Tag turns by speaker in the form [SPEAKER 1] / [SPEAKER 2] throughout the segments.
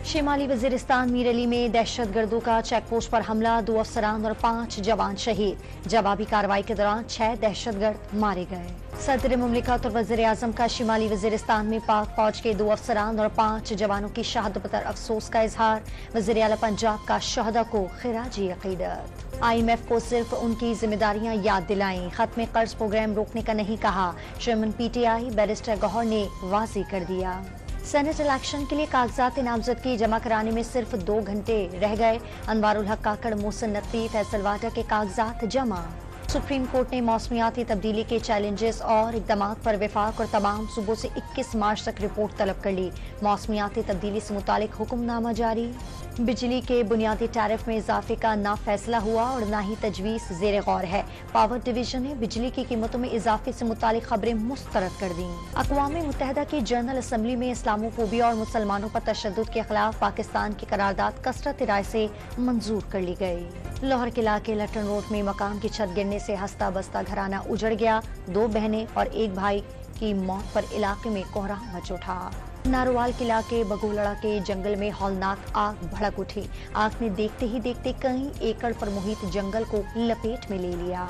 [SPEAKER 1] شمالی وزیرستان میر علی میں دہشت گردوں کا چیک پوسٹ پر حملہ، 2 افسران اور 5 جوان شہید۔ جوابی کارروائی کے دوران 6 دہشت گرد مارے گئے۔ صدر مملکت اور وزیر اعظم کا شمالی وزیرستان میں پاک فوج کے 2 افسران اور 5 جوانوں کی شہادت پر افسوس کا اظہار۔ وزیر اعلی پنجاب کا شہداء کو خراج عقیدت۔ IMF کو صرف ان کی ذمہ داریاں یاد دلائیں، ختم قرض پروگرام روکنے کا نہیں کہا۔ چیئرمین PTI بیرسٹر گوہر نے واضح کر دیا۔ سینٹ الیکشن کے لیے کاغذات نامزدگی جمع کرانے میں صرف 2 گھنٹے رہ گئے۔ انوار الحق کاکڑ، محسن نقوی، فیصل واٹا کے کاغذات جمع۔ سپریم کورٹ نے موسمیاتی تبدیلی کے چیلنجز اور اقدامات پر وفاق اور تمام صوبوں سے 21 مارچ تک رپورٹ طلب کر لی۔ موسمیاتی تبدیلی سے متعلق حکم نامہ جاری۔ بجلی کے بنیادی ٹیرف میں اضافے کا نہ فیصلہ ہوا اور نہ ہی تجویز زیر غور ہے۔ پاور ڈویژن نے بجلی کی قیمتوں میں اضافے سے متعلق خبریں مسترد کر دیں۔ اقوام متحدہ کی جنرل اسمبلی میں اسلاموفوبیا اور مسلمانوں پر تشدد کے خلاف پاکستان کی قرارداد کثرت رائے سے منظور کر لی گئی۔ لاہور کے علاقے لٹن روڈ میں مکان کی چھت گرنے سے ہستہ بستہ گھرانہ اجڑ گیا، 2 بہنیں اور 1 بھائی کی موت پر علاقے میں کوہرام مچ اٹھا۔ ناروال کے علاقے بگولڑا کے جنگل میں ہولناک آگ بھڑک اٹھی۔ آگ نے دیکھتے ہی دیکھتے کئی ایکڑ پر محیط جنگل کو لپیٹ میں لے لیا۔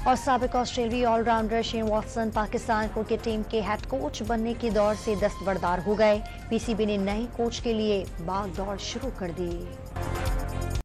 [SPEAKER 1] اور سابق آسٹریلوی all rounder Shane Watson Pakistan cricket team کے ہیڈ کوچ بننے کی دوڑ سے دستبردار ہو گئے۔ PCB نے نئے کوچ کے لیے باغ دوڑ شروع کر دی۔